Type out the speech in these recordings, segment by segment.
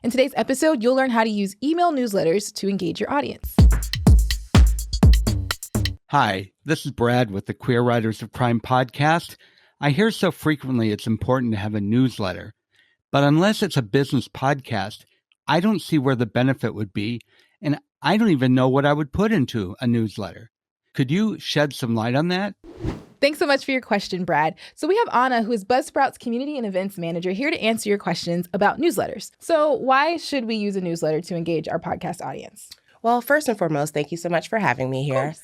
In today's episode, you'll learn how to use email newsletters to engage your audience. Hi, this is Brad with the Queer Writers of Crime podcast. I hear so frequently it's important to have a newsletter, but unless it's a business podcast, I don't see where the benefit would be, and I don't even know what I would put into a newsletter. Could you shed some light on that? Thanks so much for your question, Brad. So we have Ona, who is Buzzsprout's Community and Events Manager, here to answer your questions about newsletters. So why should we use a newsletter to engage our podcast audience? Well, first and foremost, thank you so much for having me here.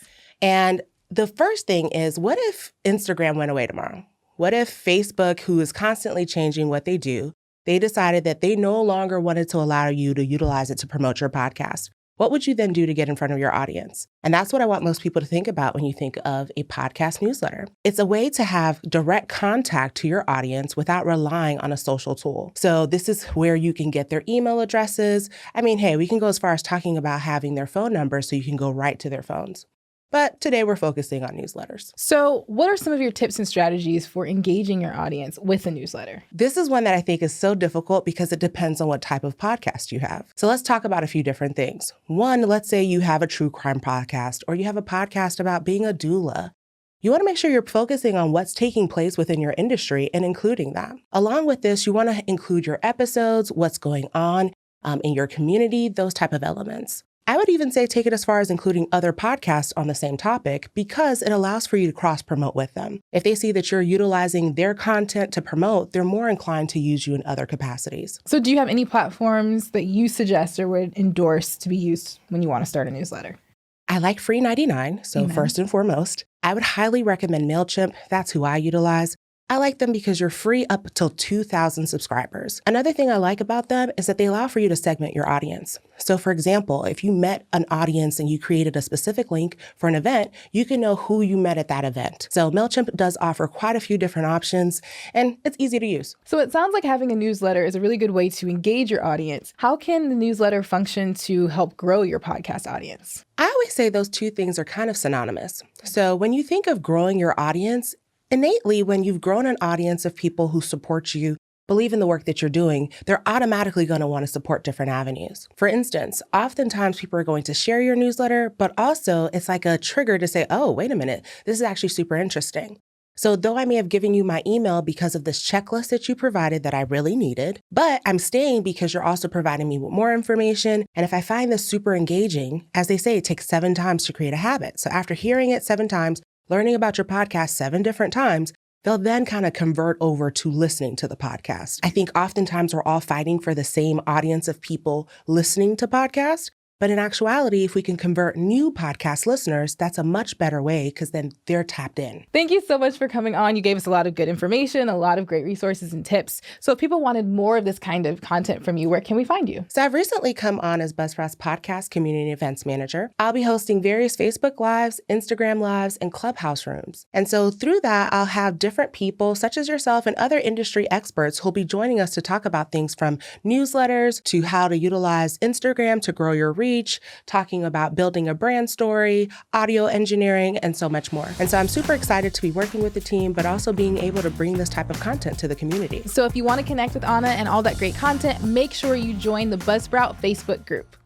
And the first thing is, what if Instagram went away tomorrow? What if Facebook, who is constantly changing what they do, they decided that they no longer wanted to allow you to utilize it to promote your podcast? What would you then do to get in front of your audience? And that's what I want most people to think about when you think of a podcast newsletter. It's a way to have direct contact to your audience without relying on a social tool. So this is where you can get their email addresses. I mean, hey, we can go as far as talking about having their phone numbers so you can go right to their phones. But today we're focusing on newsletters. So what are some of your tips and strategies for engaging your audience with a newsletter? This is one that I think is so difficult because it depends on what type of podcast you have. So let's talk about a few different things. One, let's say you have a true crime podcast or you have a podcast about being a doula. You want to make sure you're focusing on what's taking place within your industry and including that. Along with this, you want to include your episodes, what's going on in your community, those type of elements. I would even say take it as far as including other podcasts on the same topic because it allows for you to cross-promote with them. If they see that you're utilizing their content to promote, they're more inclined to use you in other capacities. So do you have any platforms that you suggest or would endorse to be used when you want to start a newsletter? I like free 99, so Amen. First and foremost. I would highly recommend MailChimp. That's who I utilize. I like them because you're free up till 2,000 subscribers. Another thing I like about them is that they allow for you to segment your audience. So for example, if you met an audience and you created a specific link for an event, you can know who you met at that event. So MailChimp does offer quite a few different options and it's easy to use. So it sounds like having a newsletter is a really good way to engage your audience. How can the newsletter function to help grow your podcast audience? I always say those two things are kind of synonymous. So when you think of growing your audience, innately, when you've grown an audience of people who support you, believe in the work that you're doing, they're automatically going to want to support different avenues. For instance, oftentimes people are going to share your newsletter, but also it's like a trigger to say, oh, wait a minute, this is actually super interesting. So though I may have given you my email because of this checklist that you provided that I really needed, but I'm staying because you're also providing me with more information. And if I find this super engaging, as they say, it takes 7 times to create a habit. So after hearing it 7 times, learning about your podcast 7 different times, they'll then kind of convert over to listening to the podcast. I think oftentimes we're all fighting for the same audience of people listening to podcasts. But in actuality, if we can convert new podcast listeners, that's a much better way because then they're tapped in. Thank you so much for coming on. You gave us a lot of good information, a lot of great resources and tips. So if people wanted more of this kind of content from you, where can we find you? So I've recently come on as Buzzsprout's Podcast Community Events Manager. I'll be hosting various Facebook Lives, Instagram Lives, and Clubhouse rooms. And so through that, I'll have different people such as yourself and other industry experts who'll be joining us to talk about things from newsletters to how to utilize Instagram to grow your reach, talking about building a brand story, audio engineering, and so much more. And so I'm super excited to be working with the team, but also being able to bring this type of content to the community. So if you want to connect with Ona and all that great content, make sure you join the Buzzsprout Facebook group.